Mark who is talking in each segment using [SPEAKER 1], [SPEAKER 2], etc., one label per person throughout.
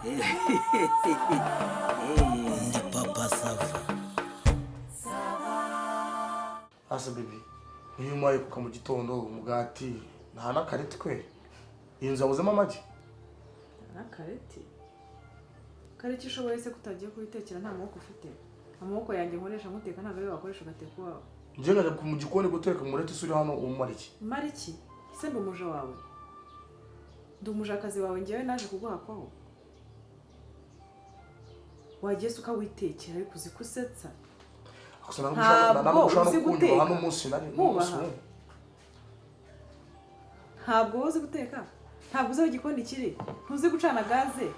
[SPEAKER 1] Ndi papa Sava.
[SPEAKER 2] Asa baby. Niyo umaye kuka mu gitondo umugati nta nakareti kwe. Iyi nzu abuzemo amagi.
[SPEAKER 3] Nakareti. Kareti ushoboye se kutagiye kubitekera nta maboko ufite. Amaboko yanjye nkoresha muteka ntabwo ari wakoresha ugateka wawe.
[SPEAKER 2] Nje ngaje mu gikoni guteka umureti suri hano umariki.
[SPEAKER 3] Mariki, se ndi umuja wawe. Ndi umujakazi wawe ngewe naje kuguhakwaho. Wagiye suka witekera ariko uzi kusetsa.
[SPEAKER 2] Ntabwo uzi guteka hano umunsi nari umunsi.
[SPEAKER 3] Ntabwo uzi guteka. Ntabwo uzi igikoni kiri. Ntuzi gucana gaze.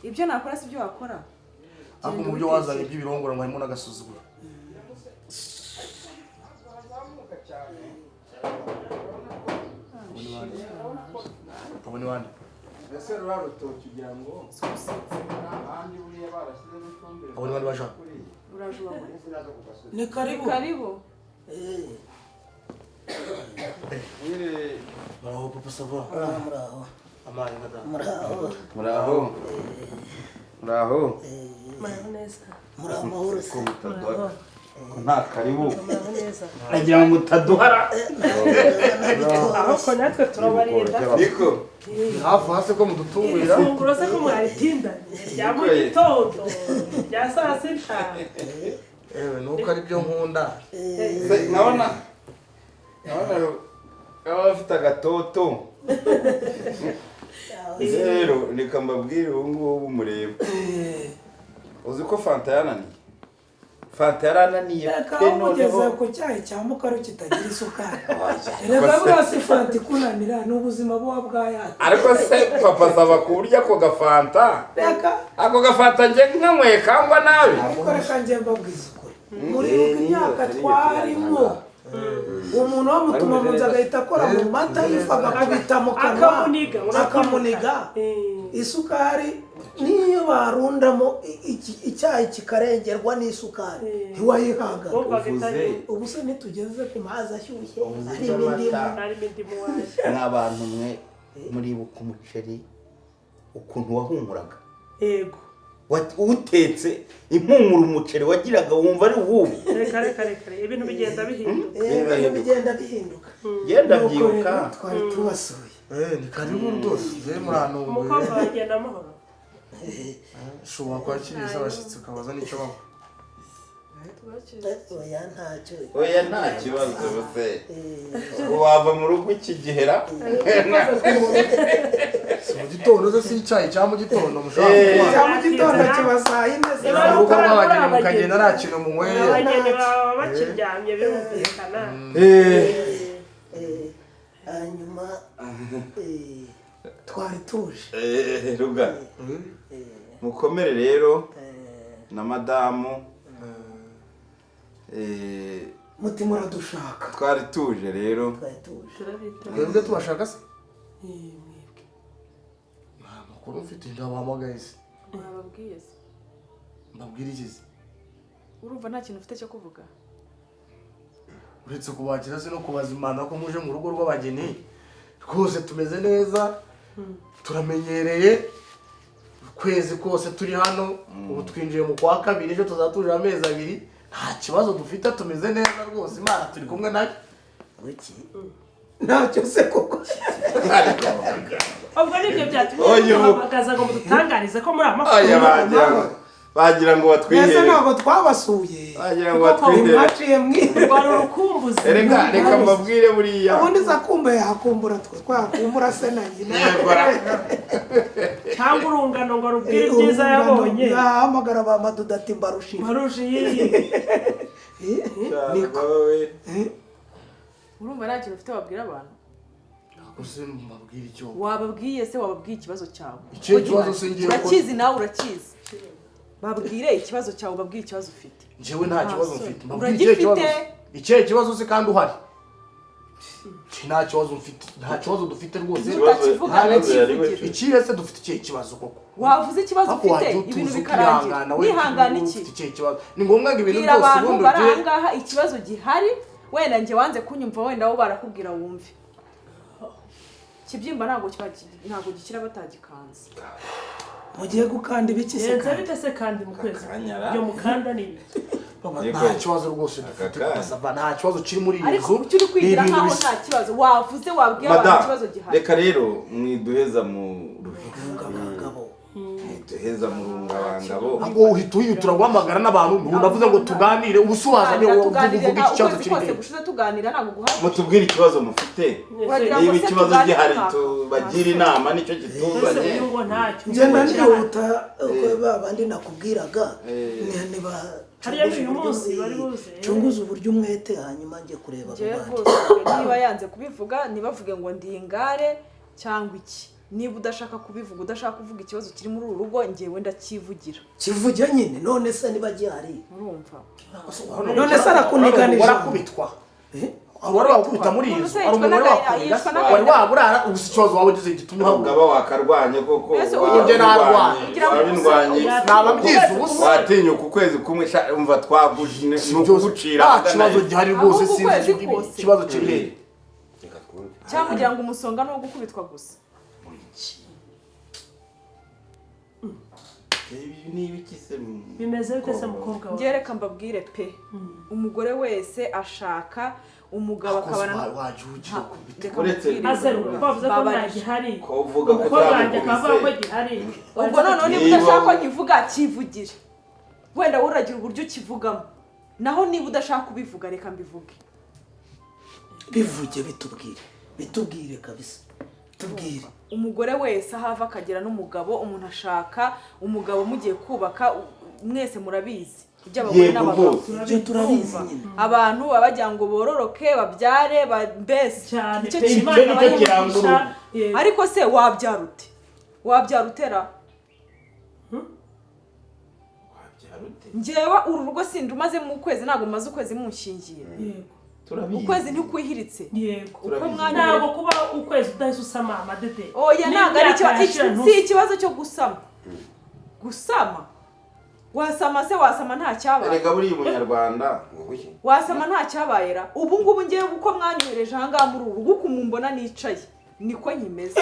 [SPEAKER 3] Ibyo nakora si byo wakora.
[SPEAKER 2] Ako mu byo wazanye by'ibirongora mwarimo nagasuzugura. Abone wandi.
[SPEAKER 4] Ese rwaro tokigira ngo ahandi buriye barasize n'ifumbire.
[SPEAKER 2] Abone wandi baje.
[SPEAKER 3] Urajuba.
[SPEAKER 1] Ni karibu.
[SPEAKER 3] Karibu.
[SPEAKER 2] Muraho papa Sava.
[SPEAKER 1] Muraho.
[SPEAKER 2] Amani madam.
[SPEAKER 1] Muraho.
[SPEAKER 4] Muraho. Muraho.
[SPEAKER 1] Mayonesa. Muraho mahoro se.
[SPEAKER 4] Nta karibu.
[SPEAKER 1] Mayonesa.
[SPEAKER 4] Agira ngo mutaduhara.
[SPEAKER 5] Ahoko natwe turabarinda.
[SPEAKER 4] Niko.
[SPEAKER 2] Hafu hase ko mudutungurira.
[SPEAKER 5] Ifunguro se ko mwaritinda. Ya mu gitondo. Ya saa sita.
[SPEAKER 2] Nuko ari byo nkunda.
[SPEAKER 4] Naona kaba afite agatoto. Rero reka mbabwire ubu ngubu mureba. Uzi ko Fanta yananiye? Fanta yarananiye
[SPEAKER 5] pe noneho ko cyayi cya mukaro kitagira isukari. Reba bwose Fanta ikunanira n'ubuzima bwa bwaya.
[SPEAKER 4] Ariko se papa Sava kurya ko gafanta.
[SPEAKER 5] Reka
[SPEAKER 4] ako gafanta nje nkamwe kangwa nabi.
[SPEAKER 5] Ariko reka nje mbabwiza ukuri. Muri imyaka twarimo. Umuntu wo mutuma mu nzaga itakora mu mata yifaga kubita mu kanwa akamuniga isukari niyo barundamo icyayi kikarengerwa n'isukari ntiwayihaga ubu se nitugeze ku mazi ashyushye ari indimu
[SPEAKER 4] n'abantu mwe muri buku umuceri ukuntu wahumuraga
[SPEAKER 5] yego
[SPEAKER 4] utetse impumuro umuceri wagiraga wumva ari ubu
[SPEAKER 5] reka ibintu bigenda bihinduka
[SPEAKER 4] genda byibuka
[SPEAKER 5] twari tubasuye
[SPEAKER 2] Ni karibu rwose je murano
[SPEAKER 5] umukobwa wagenda amahoro
[SPEAKER 2] shobora kwakiriza abashitsi kabaza nicyo bako
[SPEAKER 1] Oya
[SPEAKER 4] nta kibazo bose wava mu rugo ikigihera
[SPEAKER 2] mu gitondo se icyayi cya mu gitondo mushaka
[SPEAKER 5] cya mu gitondo kibasaye neza
[SPEAKER 2] urugo rw'abageni mukagenda nta kintu munyweye
[SPEAKER 5] abageni baba bakiryamye birumvikana
[SPEAKER 1] hanyuma twari tuje
[SPEAKER 4] ruga mukomere rero na madamu
[SPEAKER 5] mutima uradushaka
[SPEAKER 4] twari tuje rero
[SPEAKER 2] twebwe tubashaka se makuru mfite ndabahamagaye se
[SPEAKER 3] Nababwiye se.
[SPEAKER 2] mbabwira ikizi
[SPEAKER 3] Urumva nta kintu ufite cyo kuvuga.
[SPEAKER 2] uretse kubakira se no kubazimana ko muje mu rugo rw'abageni rwose tumeze neza turamenyereye kwezi kose turi hano ubu twinjiye mu kwa kabiri ejo tuzatuje amezi abiri nta kibazo dufite tumeze neza rwose Imana turi kumwe nayo
[SPEAKER 1] Wiki.
[SPEAKER 5] ntacyo se koko ubwo nibyo byatumye muhamagaza ngo mudutangarize ko muri
[SPEAKER 4] amakuru bagira ngo batwihere
[SPEAKER 5] neza ntabwo twabasuye
[SPEAKER 4] bagira ngo batwihere
[SPEAKER 5] mwaciye mwirwara urukumbuzi
[SPEAKER 4] reka mbabwire buriya
[SPEAKER 5] ubundi zakumba yakumbura twakumbura se na nyina cyangwa urungano ngo rubwire ibyiza yabonye yahamagara ba maduda ati mbarushi niko
[SPEAKER 3] Urumva nta kintu ufite wabwira abantu.
[SPEAKER 2] Use mbabwira icyo
[SPEAKER 3] Wababwiye se wababwiye ikibazo cyawe.
[SPEAKER 2] Icyo kibazo se ngiye
[SPEAKER 3] urakizi nawe urakizi. Babwire ikibazo cyawe ubabwiye ikibazo ufite.
[SPEAKER 2] Njyewe nta kibazo mfite mbabwiye icyo kibazo se kandi uhari nta kibazo mfite nta kibazo dufite rwose ikihe se dufite ikihe kibazo koko
[SPEAKER 3] wavuze ikibazo ufite ibintu bikarangira nihangana iki
[SPEAKER 2] ni ngombwa ngo ibintu
[SPEAKER 3] byose ubundi barangaha ikibazo gihari wenda nje wanze kunyumva wenda wo barakubwira wumve kibyimba ntago gikira batagikanze
[SPEAKER 5] mugiye gukanda ibiki se
[SPEAKER 6] yenze bitese kandi mu kwezi byo mukanda ni
[SPEAKER 2] nta kibazo rwose dufite basava nta kibazo kiri muri iyi
[SPEAKER 3] ariko
[SPEAKER 2] nzu
[SPEAKER 3] ukiri kwigira nkaho nta kibazo wavuze wabwiye abantu ikibazo gihari
[SPEAKER 4] reka rero mwiduheza mu
[SPEAKER 5] rungabangabo
[SPEAKER 4] duheza mu rungabangabo
[SPEAKER 2] ntabwo uhita uhitura guhamagara n'abantu navuze ngo tuganire ubusobaza niyo uvuga iki kibazo kiri
[SPEAKER 3] kose gushize tuganira ntabwo guhari
[SPEAKER 4] mutubwire ikibazo mufite niba ikibazo gihari bagira inama nicyo gituzanye
[SPEAKER 5] ngenda nihuta babandi nakubwiraga niba cunguza uburyo umwete hanyuma njye kureba
[SPEAKER 3] niba yanze kubivuga ntibavuge ngo ndi ingare cyangwa iki niba udashaka kubivuga udashaka kuvuga ikibazo kiri muri uru rugo ngewe ndakivugira
[SPEAKER 5] kivuge nyine none se niba gihari
[SPEAKER 3] urumva
[SPEAKER 5] none se arakuniganije
[SPEAKER 2] warakubitwa wari wakubita muri iyi nzu ari umuntu wari waburara ubu si ikibazo waba ugize gitumye
[SPEAKER 4] ngaba wakarwanye koko
[SPEAKER 2] njye narwanye naba mbyize ubusa
[SPEAKER 4] watinyuka ukwezi kumwe umva twaguje nukugucira
[SPEAKER 2] nta kibazo gihari rwose sinzi ikibazo kiri
[SPEAKER 3] cyangwa kugira ngo umusonga no gukubitwa gusa
[SPEAKER 6] bimeze bitese mukobwa wawe
[SPEAKER 3] ngereka mbabwire pe umugore wese ashaka umugabo akabana
[SPEAKER 6] bavuze ko nta gihari umukobwa wanjye akavuga ko gihari
[SPEAKER 3] ubwo noneho niba udashaka ko nkivuga kivugire wenda uragira uburyo ukivugamo naho niba udashaka kubivuga reka mbivuge
[SPEAKER 5] bivuge bitubwire kabisa tubwire
[SPEAKER 3] umugore wese ahava akagera n'umugabo umuntu ashaka umugabo mugiye kubaka mwese murabizi iby'abagore n'abagabo
[SPEAKER 5] ibyo turabizi nyine
[SPEAKER 3] abantu babagira ngo bororoke babyare mbese
[SPEAKER 6] icyo
[SPEAKER 3] ariko se wabyara utera njyewe uru rugo sindi umaze mu kwezi ntabwo maze ukwezi munshingiye ukwezi ntikwihiritse
[SPEAKER 6] yego ntabwo kuba ukwezi udahise usama amadede
[SPEAKER 3] oya ntabwo ari si ikibazo cyo gusama wasama nta cyabaye
[SPEAKER 4] erega buri umunyarwanda
[SPEAKER 3] wasama nta cyabayera ubu ngubu ngiye uko mwanyohereje ahangaha muri uru rugo kumumbona nicaye niko nkimeze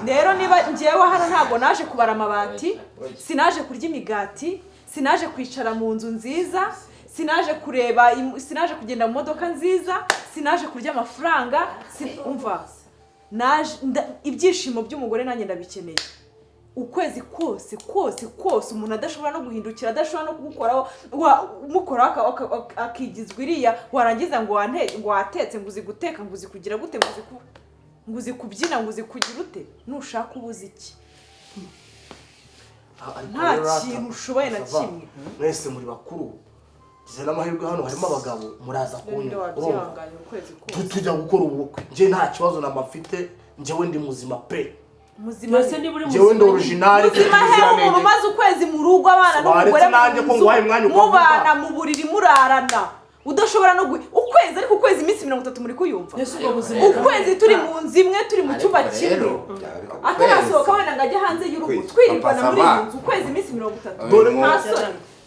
[SPEAKER 3] rero niba ngewe hano ntabwo naje kubara amabati sinaje kurya imigati sinaje kwicara mu nzu nziza sinaje kugenda mu modoka nziza sinaje kurya amafaranga umva ibyishimo by'umugore nanjye ndabikeneye ukwezi kose umuntu adashobora no guhindukira adashobora no kugukoraho umukoraho akigizwa iriya warangiza ngo watetse ngo uzi guteka ngo uzi kugira gute ngo uzi kubyina ngo uzi kugira ute nushaka ubuze iki nta kintu ushoboye na kimwe
[SPEAKER 2] mwese muri bakuru gize n'amahirwe hano harimo abagabo muraza kunyura tujya gukora ubukwe njye nta kibazo namafite njyewe ndi muzima pe
[SPEAKER 6] muzima se muri
[SPEAKER 2] njyewe ndi original
[SPEAKER 3] muzima he umuntu maze ukwezi mu rugo abana n'umugore mubana mu buriri murarana udashobora no ukwezi ariko ukwezi iminsi 30 muri kuyumva ukwezi turi mu nzu imwe turi mu cyumba kimwe atarasohoka wenda ngajya hanze y'urugo twirirwana muri iyi nzu ukwezi iminsi 30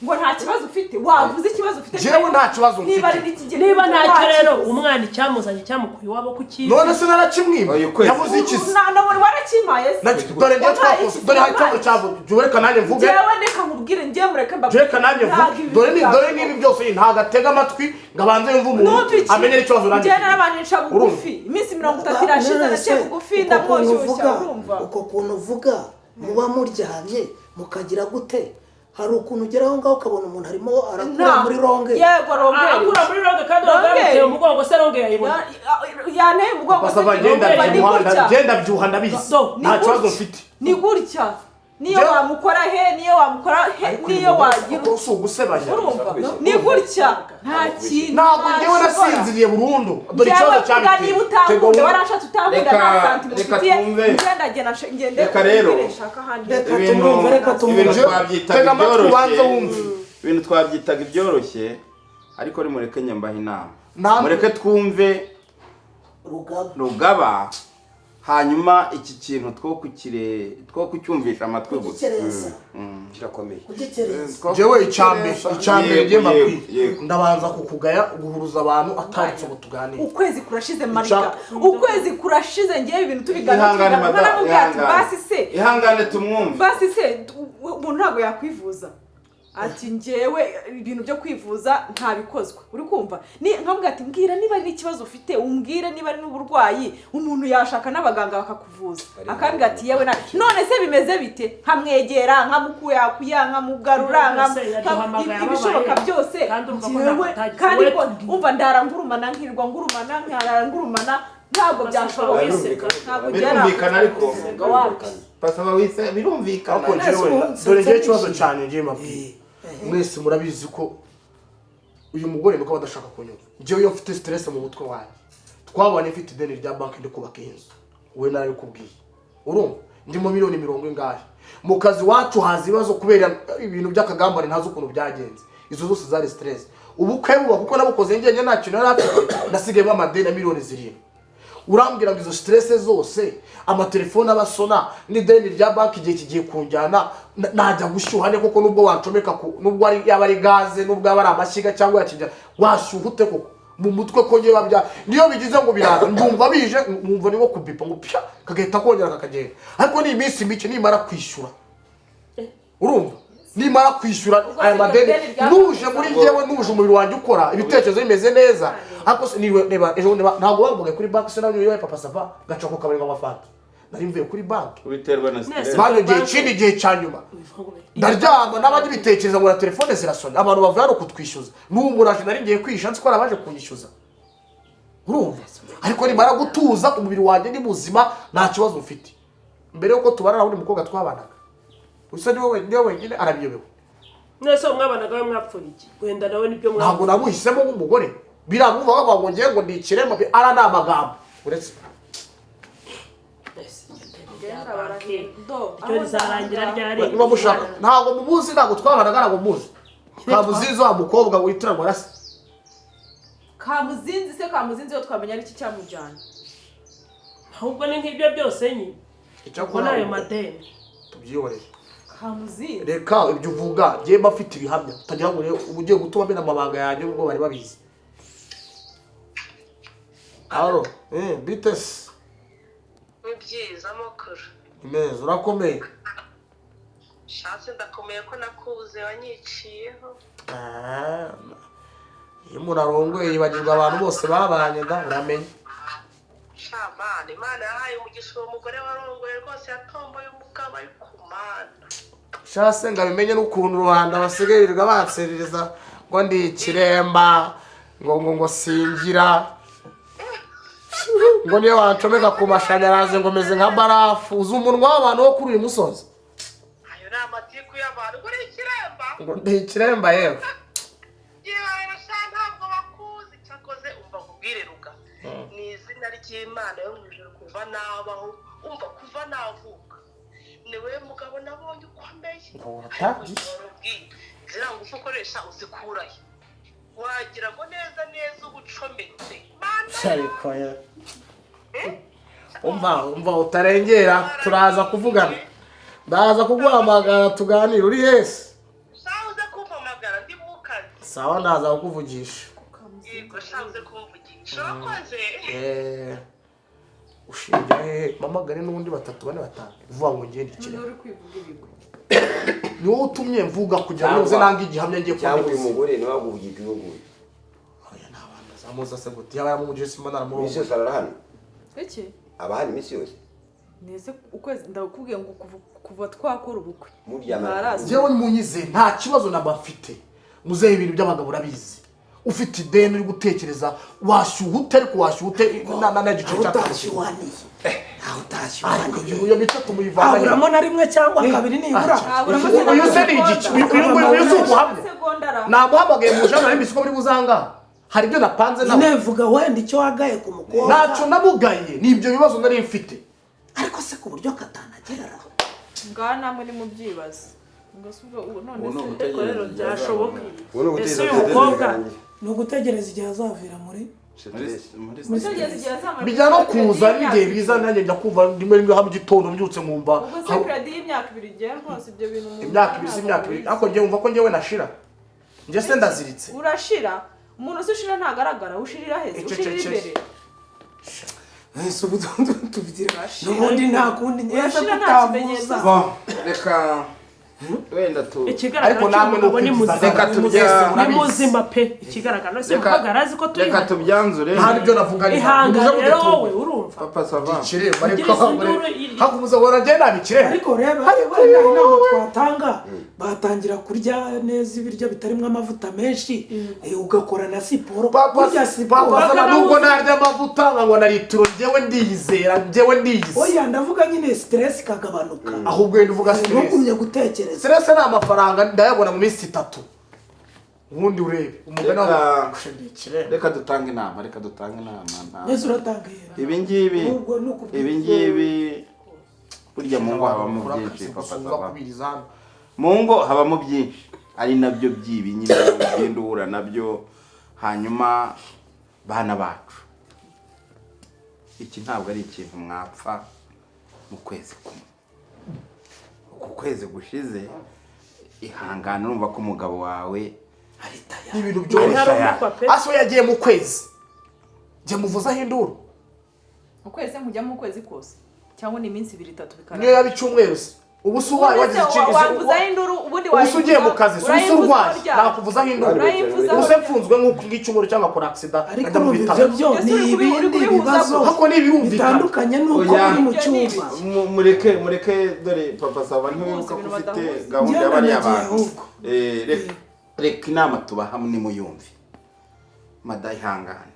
[SPEAKER 3] ngo nta kibazo ufite wavuze ikibazo ufite
[SPEAKER 2] jewe nta kibazo mfite
[SPEAKER 6] niba ntacyo rero umwana icyamuzanye cyamukuye iwabo kuki
[SPEAKER 2] none se narakimwiba yavuze iki se
[SPEAKER 3] nabone warakimaye se
[SPEAKER 2] dore ngiye twakoze dore hari cyavuze cyavuze jureka nanjye mvuge
[SPEAKER 3] jewe ndeka nkubwire ngiye mureke mbabwire
[SPEAKER 2] jureka nanjye mvuge dore nibi byose ntago atega amatwi ngabanze yumva umuntu amenye ikibazo nanjye
[SPEAKER 3] njye narabanisha bugufi iminsi 30 irashize naciye bugufi ndamwoshyushya urumva
[SPEAKER 5] uko kuntu uvuga muba muryamye mukagira gute hari ukuntu ugeraho ngaho ukabona umuntu arimo arakura muri ronge
[SPEAKER 3] yego ronge
[SPEAKER 6] akura muri ronge kandi ronge umugongo se ronge yayibona
[SPEAKER 3] yanteye umugongo
[SPEAKER 2] se genda byuha ndabizi nta kibazo mfite
[SPEAKER 3] ni gutya niyo wamukora he niyo wamukora he niyo wagira
[SPEAKER 2] uko ugusebanya
[SPEAKER 3] ni gutya nta kintu
[SPEAKER 2] ntabwo ngewe nasinziriye burundu dore ikibazo cyabiteye
[SPEAKER 3] niba utambuye warashatse utambuye na santi mufitiye ngende
[SPEAKER 4] reka rero ibintu twabyitaga ibyoroshye ariko nimureke nyambaho inama mureke twumve rugaba hanyuma iki kintu two kucyumvisha amatwi gusa
[SPEAKER 1] kugikereza
[SPEAKER 7] kirakomeye
[SPEAKER 1] kugikereza
[SPEAKER 2] jewe icambere ngiye mbabwira ndabanza kukugaya guhuruza abantu ataritse ngo tuganire.
[SPEAKER 3] Ukwezi kurashize marika, ukwezi kurashize ngiye ibintu tubiganira.
[SPEAKER 4] Ihangane madam,
[SPEAKER 3] basi se
[SPEAKER 4] ihangane tumwumve.
[SPEAKER 3] Basi se umuntu ntago yakwivuza. Ati ngewe ibintu byo kwivuza ntabikozwe. Uri kumva? Ni nkavuga ati mbwira niba ari ikibazo ufite, umbwire niba ari n'uburwayi, umuntu yashaka n'abaganga bakakuvuza. Akambwira ati yewe none se bimeze bite? Nkamwegera, nkamukuyakuya, nkamugarura, ibishoboka byose. Ngewe kandi ko umva ndarangurumana nkirwa ngurumana ntabwo byashoboka. Ntabwo
[SPEAKER 4] birumvikana ariko
[SPEAKER 3] pasaba
[SPEAKER 4] wise birumvikana.
[SPEAKER 2] Ako jewe dore ngiye ikibazo cyane ngiye mabwira. Mwese murabizi ko uyu mugore nuko badashaka kunyumva. Jewe iyo mfite stress mu mutwe wanjye. Twabanye mfite ideni rya banki ndi kubaka inzu. We nawe kubwiye. Urumva? Ndi mu miliyoni 70 ngahe. Mu kazi wacu haza ibibazo kubera ibintu by'akagambane ntazo ukuntu byagenze. Izo zose zari stress. Ubukwe buba kuko nabukoze ngenye nta kintu narafite. Nasigayemo amadeni miliyoni 7. Urambwira ngo izo stress zose amatelefone abasona n'ideni rya banki igihe kigiye kunjyana najya gushyuhane koko nubwo wancomeka nubwo ari yaba ari gaze nubwo aba ari amashyiga cyangwa yakijya washyuhute koko mu mutwe ko ngiye babya niyo bigize ngo biraza ndumva bije numva ni nko kubipa ngo pya kagahita kongera kakagenda ariko ni iminsi mike nimara kwishyura urumva nimara kwishyura aya madeni nuje muri ngewe nuje umubiri wanjye ukora ibitekerezo bimeze neza ariko niba ejo ntabwo wavuga kuri banki se nawe yoye papa sava gacako kabaringa amafanta nari mvuye kuri banki
[SPEAKER 4] ubiterwa na stress
[SPEAKER 2] bano gihe cyanyuma ndaryama n'abandi bitekereza ngo na telefone zirasona abantu bavuye no kutwishyuza n'umuraje nari ngiye kwishyura nzi ko arabaje kunyishyuza urumva ariko nimara gutuza umubiri wanjye ni muzima nta kibazo mfite mbere yuko tubarana undi mukobwa twabanaga usa niwe wenyine arabiyobewe
[SPEAKER 6] nese mwabanaga mwapfura iki wenda nawe nibyo mwapfura
[SPEAKER 2] ntabwo namuhisemo nk'umugore biramumva bavuga ngiye ngo ndikirema ara ni amagambo uretse
[SPEAKER 6] icyo rizarangira ryari
[SPEAKER 2] niba mushaka ntabwo mubuzi ntabwo twabanaga ntabwo muzi kamuzinzi wa mukobwa witiranwa rasi
[SPEAKER 3] kamuzinzi yo twamenya ari iki cyamujyana
[SPEAKER 6] ahubwo ni nk'ibyo byose nyine icyo nayo madeni
[SPEAKER 2] tubyihorere
[SPEAKER 3] kamuzinzi
[SPEAKER 2] reka ibyo uvuga ngiye bafite ibihamya utagira ngo uba ugiye gutuma mbena amabanga yanjye ubwo bari babizi alo bitesi
[SPEAKER 8] byiza amakuru
[SPEAKER 2] imeza urakomeye
[SPEAKER 8] shatse ndakomeye ko nakubuze wanyiciyeho
[SPEAKER 2] iyo umuntu arongoye yibagirwa abantu bose babanye nda uramenye
[SPEAKER 8] shamani imana yahaye umugisha uwo mugore warongoye rwose yatomboye umugabo ari kumana
[SPEAKER 2] shase ngo abimenye n'ukuntu rubanda basigayirirwa banserereza ngo ndi ikiremba ngo singira ngo niyo wancomeka ku mashanyarazi ngo meze nka barafu uzi umunwa w'abantu wo kuri uyu musozi
[SPEAKER 8] ayo ni amatiku y'abantu ngo ni ikiremba
[SPEAKER 2] ngo ndi ikiremba yewe
[SPEAKER 8] yewe sha ntabwo bakuzi cyakoze umva nkubwire ruga ni izina ry'imana yo mu ijuru kuva nabaho umva kuva navuka niwe mugabo nabonye ukomeye ziriya ngufu ukoresha uzikurahe wagira ngo neza uba ucometse
[SPEAKER 2] umva utarengera turaza kuvugana ndaza kuguhamagara tuganire uri hese
[SPEAKER 8] sawa uze kumpamagara ndi mu kazi
[SPEAKER 2] sawa ndaza kukuvugisha
[SPEAKER 8] yego sawa uze kumvugisha urakoze
[SPEAKER 2] ushinja hehe mamagare n'ubundi 3 4 5 uvuga ngo ngende ikire
[SPEAKER 3] uri kwivuga ibigwi
[SPEAKER 2] ni wowe utumye mvuga kugira ngo uze nanga igihamya ngiye
[SPEAKER 7] cyangwa uyu mugore niwe waguvugiye igihugu
[SPEAKER 2] oya nabanda zamuza se gute yaba yamuje simana na
[SPEAKER 7] misi yose arara hano
[SPEAKER 3] iki
[SPEAKER 7] abahari misi yose
[SPEAKER 3] nese ukwezi ndakubwiye ngo kuva twakora ubukwe
[SPEAKER 2] jewe munyize nta kibazo nabafite muzehe ibintu by'abagabo urabizi ufite ideni uri gutekereza washyuhute ariko washyuhute na gice
[SPEAKER 1] utashyuhaniye aho utashyuhaniye
[SPEAKER 2] iyo bitatu muyivana
[SPEAKER 5] aburamo na rimwe cyangwa kabiri nibura
[SPEAKER 2] uyu se ni igice uyu se ubuhamye namuhamagaye mu jana n'imbisi ko muri buzanga hari ibyo napanze nawe
[SPEAKER 5] nevuga wenda icyo wagaye ku mukobwa
[SPEAKER 2] ntacyo namugaye ni ibyo bibazo nari mfite
[SPEAKER 5] ariko se ku buryo katanagerera
[SPEAKER 3] ngaha namwe ni mu byibazo ngo subwo none
[SPEAKER 6] se rero byashoboka
[SPEAKER 7] ese
[SPEAKER 6] uyu mukobwa
[SPEAKER 5] ni ugutegereza igihe azavira muri
[SPEAKER 2] bijya no kuza n'igihe biza nanjye njya kumva rimwe rimwe mu gitondo mbyutse nkumva
[SPEAKER 3] ubwo se credit y'imyaka 2 igihe rwose ibyo bintu
[SPEAKER 2] imyaka 2 ariko njye wumva ko njyewe nashira njye se ndaziritse
[SPEAKER 3] urashira umuntu ushira ntagaragara ushirira heze ushirira imbere
[SPEAKER 5] ese ubu tubigira n'ubundi nta kundi nyese
[SPEAKER 3] kutavuza
[SPEAKER 4] reka wenda tu
[SPEAKER 2] ariko namwe no
[SPEAKER 4] reka tubyanzure
[SPEAKER 6] ni muzima pe ikigaragara no se mukagarazi ko turi
[SPEAKER 4] reka tubyanzure
[SPEAKER 2] nta nibyo navuga ni
[SPEAKER 6] rero wowe urumva
[SPEAKER 4] papa sava
[SPEAKER 2] ikire ariko hakubuza ngo nagenda nabikire
[SPEAKER 5] ariko reba inama twatanga batangira kurya neza ibiryo bitarimo amavuta menshi ugakora na siporo
[SPEAKER 2] kurya siporo nubwo narya amavuta ngo na litiro njyewe ndiyizera njyewe ndiyize
[SPEAKER 5] oya ndavuga nyine stress kagabanuka
[SPEAKER 2] ahubwo wenda uvuga stress
[SPEAKER 5] ntugumye gutekereza
[SPEAKER 2] stress ni amafaranga ndayabona mu minsi 3 ubundi urebe umugana wa kushindikire
[SPEAKER 4] reka dutanga inama
[SPEAKER 5] yesu uratanga
[SPEAKER 4] ibi ngibi burya mu ngo habamo byinshi papa sava mu ngo habamo byinshi ari nabyo byibi nyine ugenda uhura nabyo hanyuma bana bacu iki ntabwo ari ikintu mwapfa mu kwezi kumwe uku kwezi gushize ihangana urumva ko umugabo wawe
[SPEAKER 2] ibintu byose aso yagiye mu kwezi je muvuza hinduru
[SPEAKER 3] ukwezi mujya mu kwezi kose cyangwa ni iminsi 2-3 bikara
[SPEAKER 2] niyo yabicyumweru se ubu su wawe wagize ikindi
[SPEAKER 3] wavuza hinduru ubundi
[SPEAKER 2] wayi usugiye mu kazi susu urwaye nakuvuza hinduru use mfunzwe nk'uko ng'icyumweru cyangwa kora accident
[SPEAKER 5] ariko ibyo byo ni ibindi bibazo
[SPEAKER 2] hako ni birumvikana
[SPEAKER 5] bitandukanye nuko uri mu cyumba
[SPEAKER 4] mureke dore papa sava ntiwibuka ko ufite gahunda y'abari abantu reka inama tubaha ni muyumvi madahangane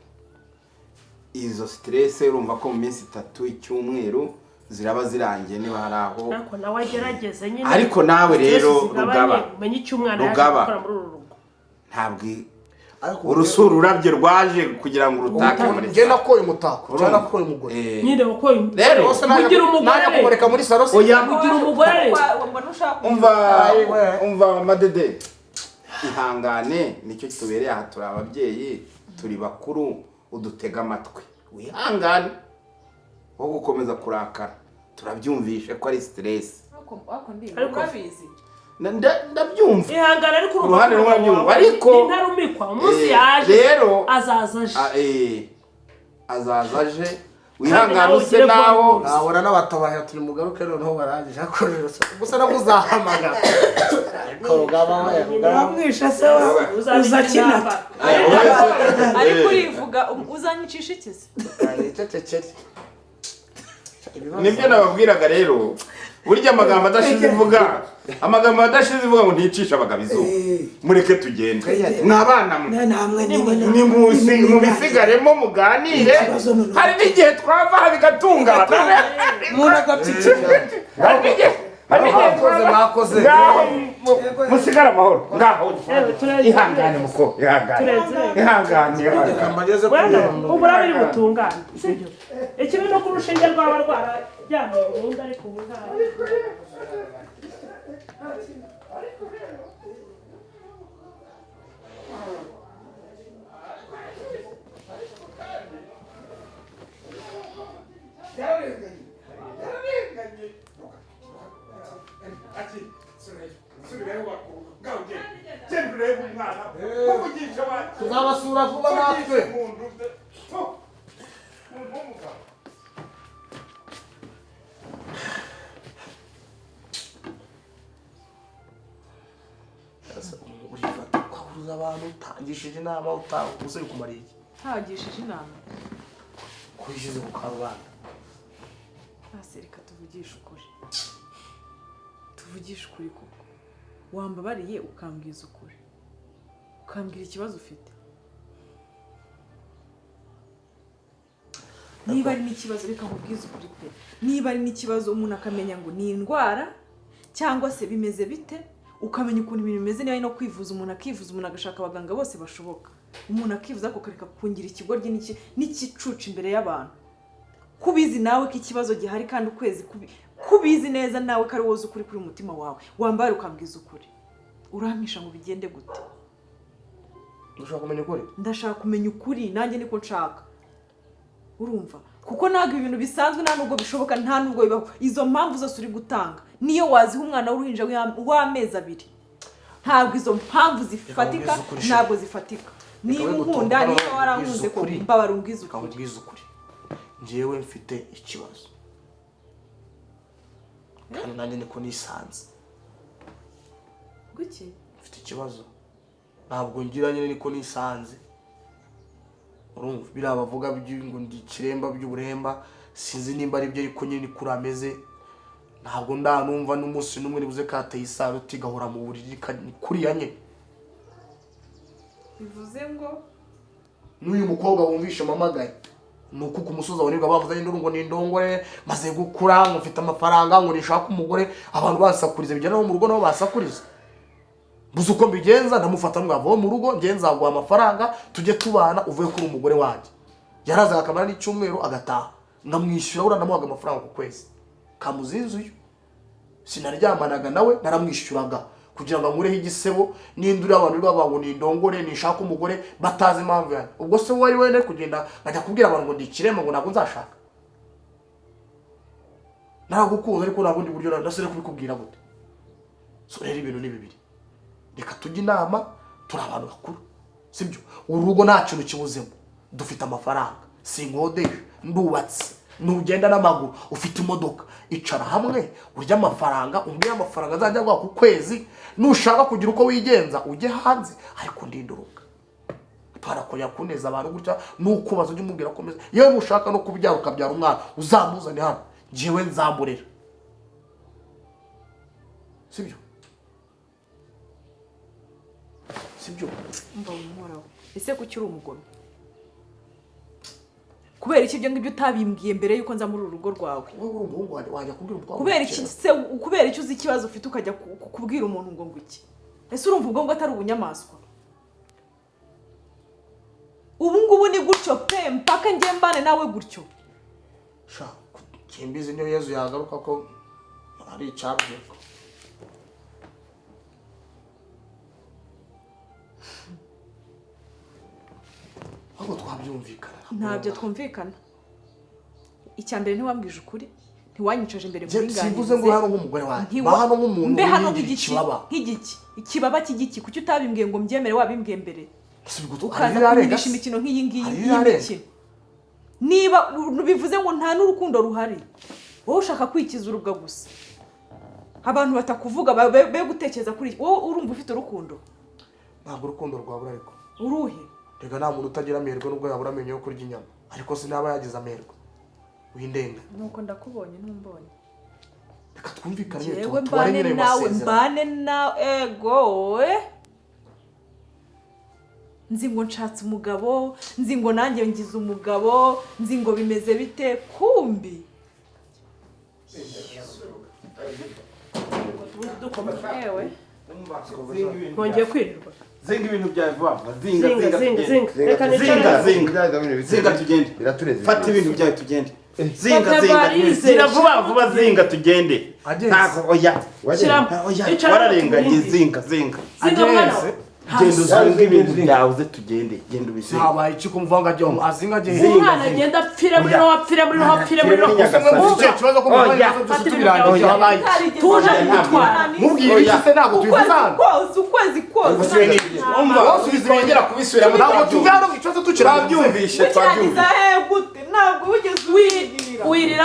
[SPEAKER 4] izo stress urumva ko mu minsi 3 icyumweru ziraba zirangiye niba hari aho
[SPEAKER 6] ariko nawe agerageze nyine
[SPEAKER 4] ariko nawe rero rugaba
[SPEAKER 6] umenye icyo umwana yaje gukora muri uru rugo
[SPEAKER 4] ntabwo urusura urabye rwaje kugira ngo urutake muri
[SPEAKER 2] nge nakoye umutako cyangwa nakoye umugore
[SPEAKER 6] nyine wakoye
[SPEAKER 4] rero
[SPEAKER 6] ugira umugore
[SPEAKER 2] kumureka muri salon
[SPEAKER 6] oya ugira umugore
[SPEAKER 4] umva madede ihangane nicyo kitubereye aha turi ababyeyi turi bakuru udutega amatwi wihangane wo gukomeza kurakara turabyumvishe ko ari stress
[SPEAKER 3] ariko abizi
[SPEAKER 4] ndabyumva
[SPEAKER 6] ihangane ariko
[SPEAKER 4] uruhande rumwe byumva ariko
[SPEAKER 6] ntarumikwa umunsi yaje
[SPEAKER 4] rero
[SPEAKER 6] azazaje
[SPEAKER 4] wihangane use naho
[SPEAKER 2] ahora n'abatabaye turi mugaruke noneho barangije akorera gusa namuzahamagara ariko rugaba
[SPEAKER 5] uramwisha se uzakina
[SPEAKER 3] ariko urivuga uzanyicisha ikizi
[SPEAKER 4] nibyo nababwiraga rero burya amagambo adashize ivuga ngo nticisha abagabizo mureke tugende mwabana ni mubisigaremo muganire hari n'igihe twava bigatungana
[SPEAKER 2] mwakoze
[SPEAKER 4] musigare amahoro ngaho ihangane muko ihangane
[SPEAKER 6] ubu urabiri butungane sibyo ikibi no ku rushinge rwaba rwarajyanye burundu ariko ubu ntayo
[SPEAKER 2] tuzabasura vuba natwe ukahuruza abantu utangishije inama ubuze bikumariye iki
[SPEAKER 3] ntagishije inama
[SPEAKER 2] kwishize ku karubanda
[SPEAKER 3] reka tuvugishe ukuri koko wambabariye ukambwiza ukuri ukambwira ikibazo ufite niba ari n'ikibazo reka nkubwize ukuri pe niba ari n'ikibazo umuntu akamenya ngo ni indwara cyangwa se bimeze bite ukamenya ukuntu ibintu bimeze niba ari no kwivuza umuntu akivuza umuntu agashaka abaganga bose bashoboka umuntu akivuza ako kareka kungira ikigoryi n'ikicuca imbere y'abantu kubizi nawe ko ikibazo gihari kandi ukwezi kubizi neza nawe ko ari wowe ukuri kuri umutima wawe wambara ukambwiza ukuri urampisha ngo bigende gute
[SPEAKER 2] Ndashaka kumenya ukuri.
[SPEAKER 3] Ndashaka kumenya ukuri nanjye niko nshaka. Urumva? Kuko ntabwo ibintu bisanzwe nta nubwo bishoboka nta nubwo bibaho. Izo mpamvu zose uri gutanga niyo waziha umwana w'uruhinja w'amezi 2. Ntabwo izo mpamvu zifatika, ntabwo zifatika. Niba unkunda niba warankunze ko mbabarungiza
[SPEAKER 2] ukuri. Njyewe mfite ikibazo. Kandi nanjye niko nisanze.
[SPEAKER 3] Guki?
[SPEAKER 2] Mfite ikibazo. Ntabwo ngira nyine niko nisanze. Urumva bira bavuga ngo ndi kiremba by'uburemba sinzi nimba ari byo ariko nyine kurameze. Ntabwo ndanumva n'umunsi numwe nibuze kateye isaroti gahora mu buriri kuri yanye.
[SPEAKER 3] Bivuze ngo
[SPEAKER 2] n'uyu mukobwa wumvisha mamagaye nuko kumusoza wanirwa bavuze ngo ni ndongore maze gukura ngo mfite amafaranga ngo nishaka umugore abantu basakuriza bijyana mu rugo nabo basakuriza. Buze uko mbigenza ndamufata mwavo mu rugo ngenza agwa amafaranga tujye tubana uvuye kuri umugore wanjye. Yaraza akamara n'icyumweru agataha ngamwishyura ura namuhaga amafaranga ku kwezi. Kamuzinzuyo sinaryamanaga nawe naramwishyuraga kugira ngo nkureho igisebo n'induri abantu babango ni ndongore nishaka umugore batazi impamvu yanjye. Ubwo se wari wene kugenda ngajya kubwira abantu ngo ndikirema ngo ntabwo nzashaka. Naragukuza ariko nabundi buryo ndasere kubikubwira gute. So rero ibintu ni bibiri. Reka tujye inama turi abantu bakuru. Sibyo? Urugo nta kintu kibuzemo. Dufite amafaranga. Sinkodesha, ndubatse. Nugenda n'amaguru, ufite imodoka. Icara hamwe urya amafaranga, umbwira amafaranga azajya gwa ku kwezi. Nushaka kugira uko wigenza ujye hanze ariko ndinduruka. Parakonya kuneza abantu gutya nuko bazujye umubwira komeza. Yewe mushaka no kubyara ukabyara umwana uzamuzane hano. Jewe nzamburera. Sibyo? Sibyo?
[SPEAKER 3] Mba umuhoraho. Ese kuki uri umugome? Kubera iki ibyo ngibyo utabimbwiye mbere yuko nza muri urugo rwawe?
[SPEAKER 2] Wowe umuhungu wajya kubwira umukobwa.
[SPEAKER 3] Kubera iki uzi ikibazo ufite ukajya kubwira umuntu ngo iki? Ese urumva ubwo ngo atari ubunyamaswa? Ubu ngubu ni gutyo pe mpaka njye mbane nawe gutyo.
[SPEAKER 2] Sha kimbizi niyo Yezu yagaruka ko ari icyabye. Ahubwo twabyumvikana.
[SPEAKER 3] Ntabyo twumvikana. Icyambere ntiwambwije ukuri, ntiwanyicaje imbere muri nganje.
[SPEAKER 2] Sivuze ngo hano nk'umugore wanjye. Ba hano nk'umuntu.
[SPEAKER 3] Mbe hano nk'igiki? Ikibaba cy'igiki kuki utabimbwiye ngo mbyemere wabimbwiye mbere? Ukaza kumirisha imikino nk'iyi ngiyi y'imikino. Niba bivuze ngo nta n'urukundo ruhari. Wowe ushaka kwikiza urubwa gusa. Abantu batakuvuga be gutekereza kuri wowe urumva ufite urukundo.
[SPEAKER 2] Ntabwo urukundo rwabura ariko.
[SPEAKER 3] Uruhe?
[SPEAKER 2] Rega nta muntu utagira amerwe nubwo yabura amenyo yo kurya inyama. Ariko sinaba yagize amerwe. Windenga.
[SPEAKER 3] Nuko ndakubonye ntumbonye.
[SPEAKER 2] Reka twumvikane nyine
[SPEAKER 3] yewe mbane nawe ego nzi ngo nshatse umugabo, nzi ngo nanjye ngize umugabo, nzi ngo bimeze bite kumbi. Ewe
[SPEAKER 6] Nkongeye kwirirwa.
[SPEAKER 4] Zinga ibintu byawe vuba.
[SPEAKER 6] Zinga. Reka nicare.
[SPEAKER 4] Zinga tugende.
[SPEAKER 7] Biratureze.
[SPEAKER 4] Fata ibintu byawe tugende. Zinga vuba zinga tugende. Ntago oya. Wararenganye zinga. Genda uzunga ibintu byawe uze tugende. Genda ubizinga.
[SPEAKER 2] Habaye iki kumvanga jyo azinga je.
[SPEAKER 6] Umwana agenda apfira muri no apfira muri no.
[SPEAKER 2] Ikibazo ko muvanga tubirangije habaye.
[SPEAKER 6] Tuje gutwara.
[SPEAKER 2] Mubwire iki se ntago tubivanga.
[SPEAKER 3] Ukwezi kose.
[SPEAKER 4] Umva usubizongera kubisubira mu
[SPEAKER 2] ntabwo tuvana mu kibazo
[SPEAKER 4] turabyumvishe twabyumvishe.
[SPEAKER 3] Ntabwo wigeze
[SPEAKER 4] wirira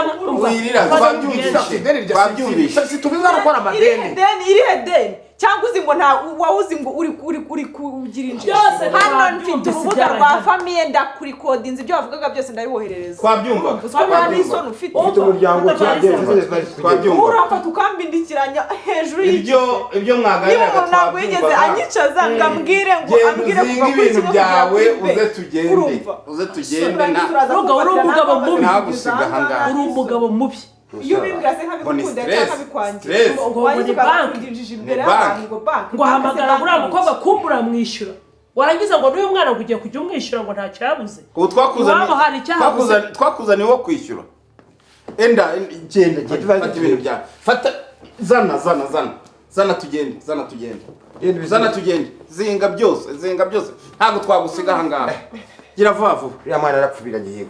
[SPEAKER 4] twabyumvishe.
[SPEAKER 2] Situbizana ko amadeni.
[SPEAKER 3] Irihe deni? Cyangwa uzi ngo nta wawuzi ngo uri kugira injira hano mfite urubuga rwa famiye ndakurikodinze ibyo wavugaga byose ndabiboherereza.
[SPEAKER 4] Twabyumva.
[SPEAKER 3] Twabana isoni ufite
[SPEAKER 7] umuryango
[SPEAKER 4] twabyumva.
[SPEAKER 3] urapfa tukambindikiranya hejuru
[SPEAKER 4] ibyo mwaganira
[SPEAKER 3] twabyumva. Ntabwo yigeze anyicaza ngambwire ngo ambwire
[SPEAKER 4] kuva kuri ibintu byawe uze tugende
[SPEAKER 6] uri umugabo mubi.
[SPEAKER 4] ntagusiga ahangaha.
[SPEAKER 6] Uri umugabo mubi.
[SPEAKER 3] Iyo bimbwira se nkabikunda cyangwa bikwangira
[SPEAKER 6] ngo muri banki
[SPEAKER 3] imbere y'abantu ngo banki
[SPEAKER 6] ngo hamagara uriya mukobwa kumbura mwishyura warangiza ngo n'uyu mwana ugiye kujya umwishyura ngo nta cyabuze.
[SPEAKER 4] Ubu twakuzaniye wo kwishyura. Enda genda fata ibintu byawe. Fata zana zana tugende zana tugende zinga byose ntabwo twagusiga aha ngaha gira vuba vuba
[SPEAKER 7] uriya mwana arapfubiranye yewe